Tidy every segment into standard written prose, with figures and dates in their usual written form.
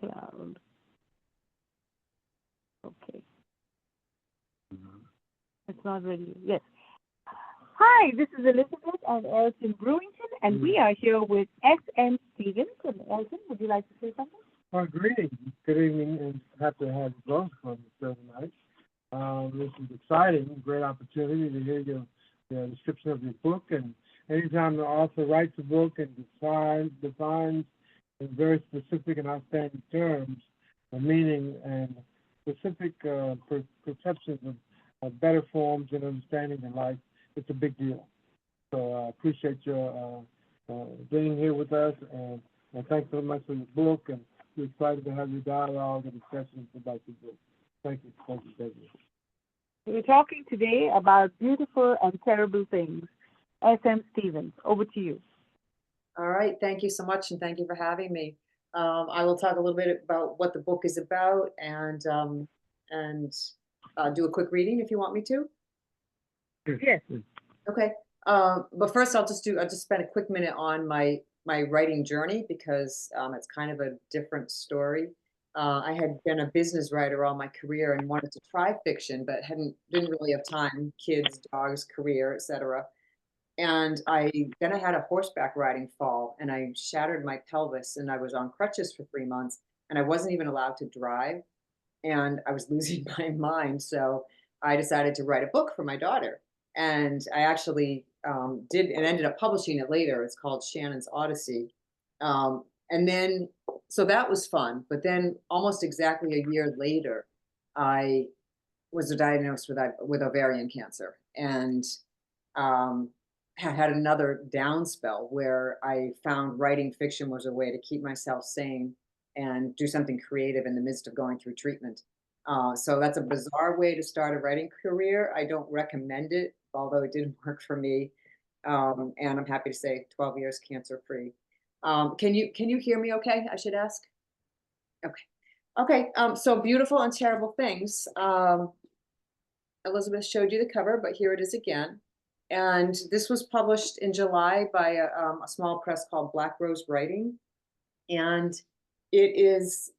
Cloud. Okay. It's not ready. Yes. Hi, this is Elizabeth and Elton Brewington, and we are here with S.M. Stevens. And Elton, would you like to say something? Well, greetings. Good evening, and happy to have you both on the show tonight. This is exciting, great opportunity to hear your description of your book. And anytime the author writes a book and defines in very specific and outstanding terms the meaning and specific perceptions of better forms and understanding in life, it's a big deal. So I appreciate your being here with us, and thanks so much for your book, and we're excited to have your dialogue and discussions about your book. Thank you. Thank you, thank you. We're talking today about beautiful and terrible things. S.M. Stevens, over to you. All right, thank you so much, and thank you for having me. I will talk a little bit about what the book is about, and do a quick reading if you want me to. Yes. Okay. But first, I'll just spend a quick minute on my writing journey, because it's kind of a different story. I had been a business writer all my career and wanted to try fiction, but didn't really have time. Kids, dogs, career, etc. And then I had a horseback riding fall, and I shattered my pelvis, and I was on crutches for 3 months, and I wasn't even allowed to drive, and I was losing my mind. So I decided to write a book for my daughter, and I actually did, and ended up publishing it later. It's called Shannon's Odyssey. And then, so that was fun. But then almost exactly a year later, I was diagnosed with ovarian cancer, and had another down spell where I found writing fiction was a way to keep myself sane and do something creative in the midst of going through treatment. So that's a bizarre way to start a writing career. I don't recommend it, although it did work for me. And I'm happy to say 12 years cancer-free. Can you hear me okay, I should ask? Okay. Okay, so beautiful and terrible things. Elizabeth showed you the cover, but here it is again. And this was published in July by a small press called Black Rose Writing. And it's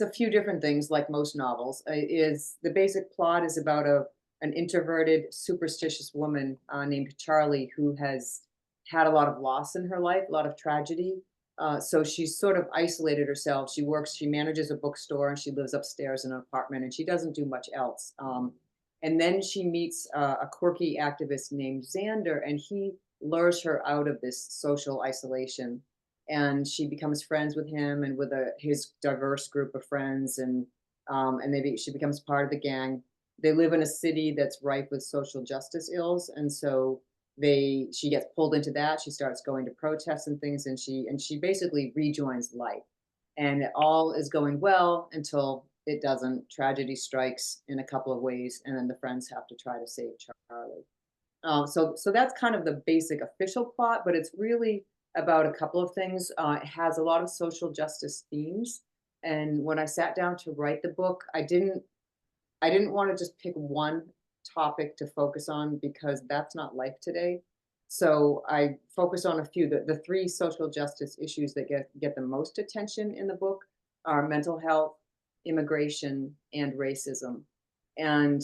a few different things, like most novels. The basic plot is about an introverted, superstitious woman named Charlie, who has had a lot of loss in her life, a lot of tragedy. So she's sort of isolated herself. She manages a bookstore, and she lives upstairs in an apartment, and she doesn't do much else. And then she meets a quirky activist named Xander, and he lures her out of this social isolation. And she becomes friends with him and with his diverse group of friends, and she becomes part of the gang. They live in a city that's rife with social justice ills, and so she gets pulled into that. She starts going to protests and things, and she basically rejoins life. And all is going well until it doesn't. Tragedy strikes in a couple of ways, and then the friends have to try to save Charlie. So that's kind of the basic official plot, but it's really about a couple of things. It has a lot of social justice themes, and when I sat down to write the book, I didn't want to just pick one topic to focus on, because that's not life today. So I focus on a few. The three social justice issues that get the most attention in the book are mental health, immigration, and racism. And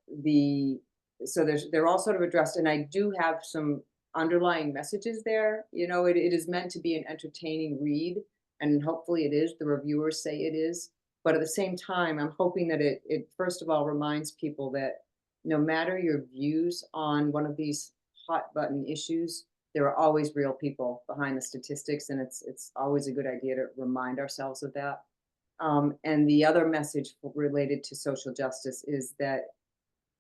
they're all sort of addressed, and I do have some underlying messages there. It is meant to be an entertaining read, and hopefully it is. The reviewers say it is. But at the same time, I'm hoping that it first of all reminds people that no matter your views on one of these hot button issues, there are always real people behind the statistics, and it's always a good idea to remind ourselves of that. And the other message related to social justice is that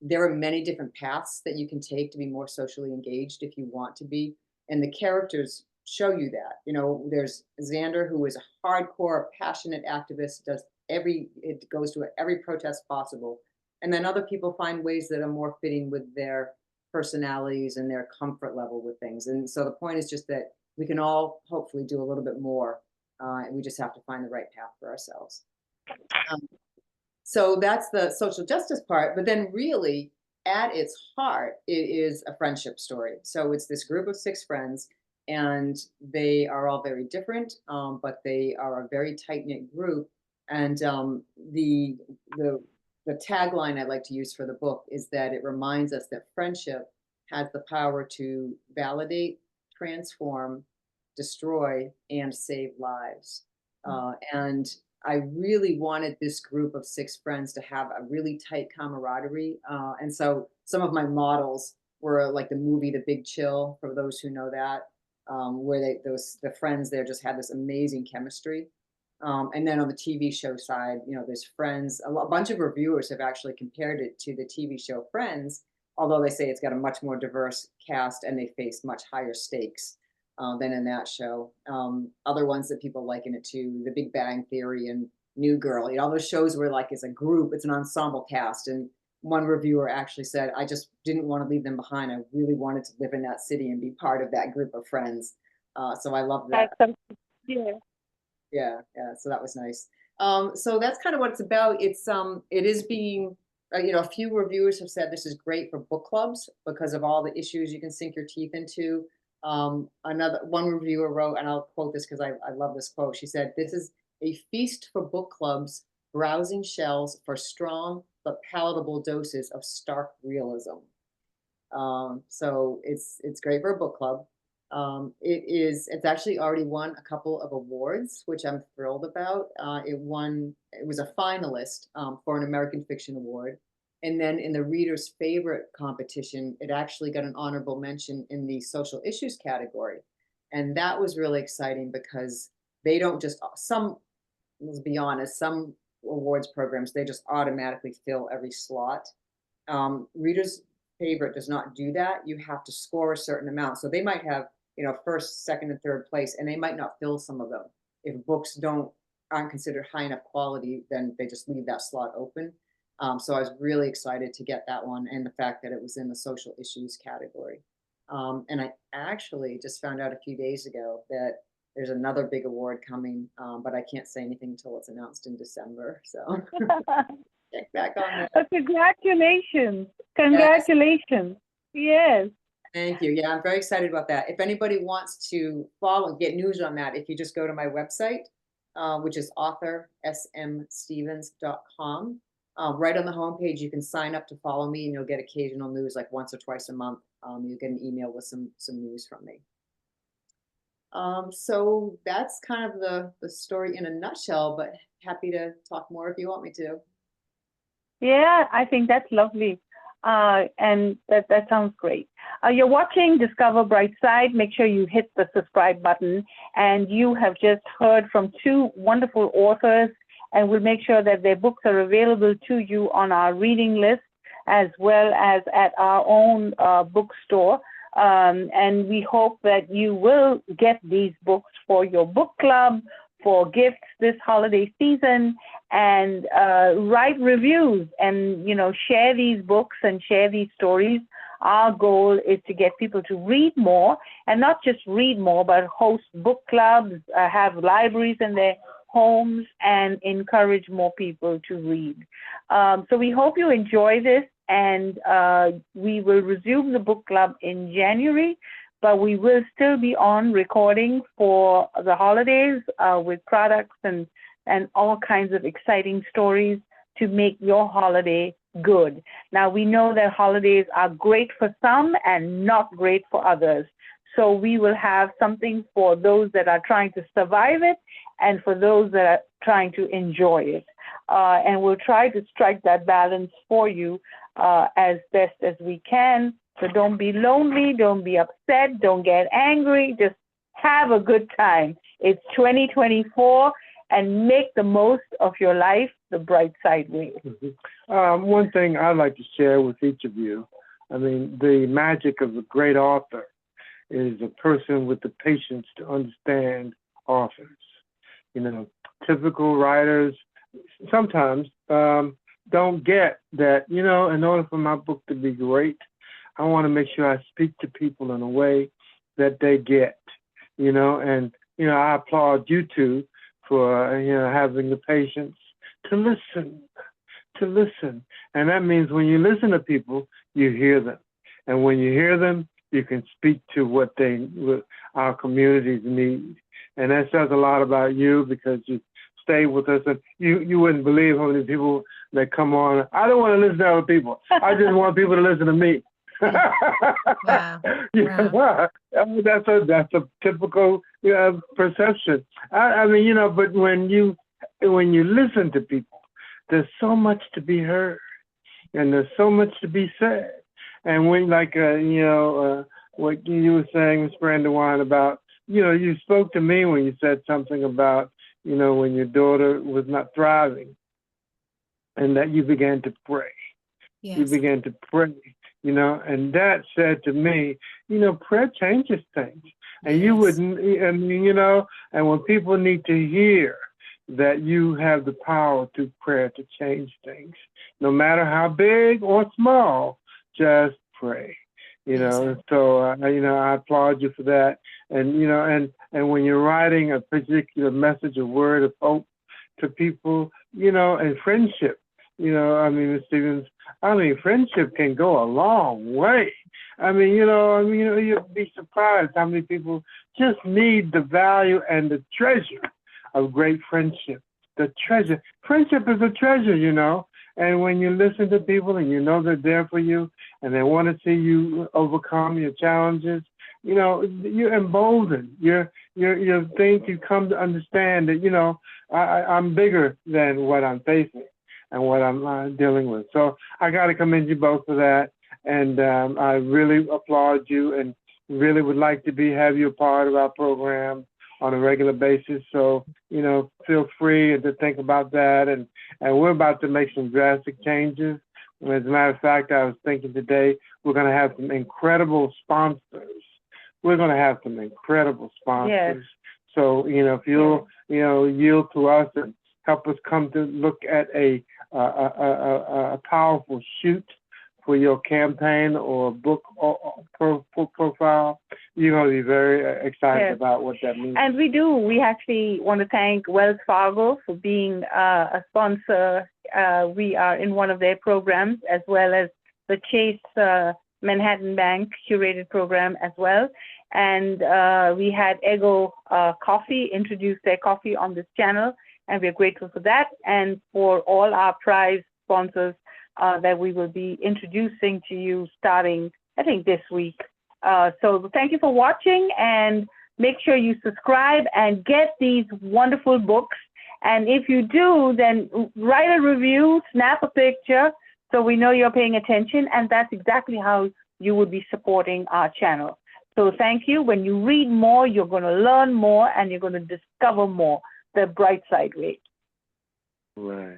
there are many different paths that you can take to be more socially engaged if you want to be. And the characters show you that. There's Xander, who is a hardcore, passionate activist, it goes to every protest possible. And then other people find ways that are more fitting with their personalities and their comfort level with things. And so the point is just that we can all hopefully do a little bit more, and we just have to find the right path for ourselves. So that's the social justice part, but then really at its heart, it is a friendship story. So it's this group of 6 friends, and they are all very different, but they are a very tight-knit group. And the the tagline I like to use for the book is that it reminds us that friendship has the power to validate, transform, destroy, and save lives. And I really wanted this group of 6 friends to have a really tight camaraderie. And so some of my models were like the movie The Big Chill, for those who know that, where the friends there just had this amazing chemistry. And then on the TV show side, there's Friends. A bunch of reviewers have actually compared it to the TV show Friends, although they say it's got a much more diverse cast and they face much higher stakes than in that show. Other ones that people liken it to, The Big Bang Theory and New Girl. All those shows where like it's a group, it's an ensemble cast. And one reviewer actually said, I just didn't want to leave them behind. I really wanted to live in that city and be part of that group of friends. So I love that. Yeah. Yeah, so that was nice. So that's kind of what it's about. It is being, a few reviewers have said this is great for book clubs because of all the issues you can sink your teeth into. Another one reviewer wrote, and I'll quote this because I love this quote. She said, "This is a feast for book clubs, browsing shelves for strong but palatable doses of stark realism." So it's great for a book club. It's actually already won a couple of awards, which I'm thrilled about. It was a finalist for an American Fiction Award. And then in the reader's favorite competition, it actually got an honorable mention in the social issues category. And that was really exciting because they don't just, let's be honest, some awards programs, they just automatically fill every slot. Reader's favorite does not do that. You have to score a certain amount. So they might have, first, second, and third place, and they might not fill some of them. If books aren't considered high enough quality, then they just leave that slot open. So I was really excited to get that one, and the fact that it was in the social issues category. And I actually just found out a few days ago that there's another big award coming, but I can't say anything until it's announced in December. So check back on that. Congratulations. Congratulations. Yes. Thank you. Yeah, I'm very excited about that. If anybody wants to get news on that, if you just go to my website, which is authorsmstevens.com, right on the homepage, you can sign up to follow me and you'll get occasional news like once or twice a month. You'll get an email with some news from me. So that's kind of the story in a nutshell, but happy to talk more if you want me to. Yeah, I think that's lovely. And that sounds great. You're watching Discover Brightside. Make sure you hit the subscribe button. And you have just heard from 2 wonderful authors, and we'll make sure that their books are available to you on our reading list, as well as at our own bookstore. And we hope that you will get these books for your book club, for gifts this holiday season, and write reviews and, share these books and share these stories. Our goal is to get people to read more, and not just read more, but host book clubs, have libraries in their homes, and encourage more people to read. So we hope you enjoy this, and we will resume the book club in January, but we will still be on recording for the holidays with products and all kinds of exciting stories to make your holiday good. Now, we know that holidays are great for some and not great for others. So we will have something for those that are trying to survive it and for those that are trying to enjoy it. And we'll try to strike that balance for you as best as we can. So don't be lonely, don't be upset, don't get angry, just have a good time. It's 2024, and make the most of your life the bright side way. One thing I'd like to share with each of you, the magic of a great author is a person with the patience to understand authors. Typical writers sometimes don't get that, in order for my book to be great, I want to make sure I speak to people in a way that they get, and, I applaud you two for, having the patience to listen. And that means when you listen to people, you hear them. And when you hear them, you can speak to what they our communities need. And that says a lot about you because you stay with us, and you wouldn't believe how many people that come on. I don't want to listen to other people. I just want people to listen to me. Wow. Yeah, Wow. that's a typical perception. I mean, you know, but when you listen to people, there's so much to be heard, and there's so much to be said. And when, like, what you were saying, Ms. Brandywine, about, you know, you spoke to me when you said something about, you know, when your daughter was not thriving, and that you began to pray. You Yes. began to pray, you know, and that said to me, you know, prayer changes things. And you Yes. wouldn't, I mean, you know, and when people need to hear that you have the power through prayer to change things, no matter how big or small, just pray. You Yes, know, sir. so you know, I applaud you for that. And you know, and when you're writing a particular message, a word of hope to people, you know, and friendship, you know, I mean, Ms. Stevens, I mean, friendship can go a long way. I mean, you know, you'd be surprised how many people just need the value and the treasure of great friendship. The treasure. Friendship is a treasure, you know. And when you listen to people and you know they're there for you and they want to see you overcome your challenges, you know, you're emboldened. You think you come to understand that, you know, I'm bigger than what I'm facing and what I'm dealing with. So I got to commend you both for that. And I really applaud you and really would like to have you a part of our program on a regular basis. So, you know, feel free to think about that. And we're about to make some drastic changes. As a matter of fact, I was thinking today, we're going to have some incredible sponsors. We're going to have some incredible sponsors. Yes. So, you know, if you'll, you know, yield to us and help us come to look at a powerful shoot for your campaign or book or profile, you're going to be very excited about what that means. And we actually want to thank Wells Fargo for being a sponsor. We are in one of their programs, as well as the Chase Manhattan Bank curated program as well. And we had Ego Coffee introduce their coffee on this channel, and we're grateful for that, and for all our prize sponsors that we will be introducing to you starting, I think, this week. So thank you for watching, and make sure you subscribe and get these wonderful books. And if you do, then write a review, snap a picture, so we know you're paying attention, and that's exactly how you would be supporting our channel. So thank you. When you read more, you're going to learn more, and you're going to discover more, the bright side way. Right.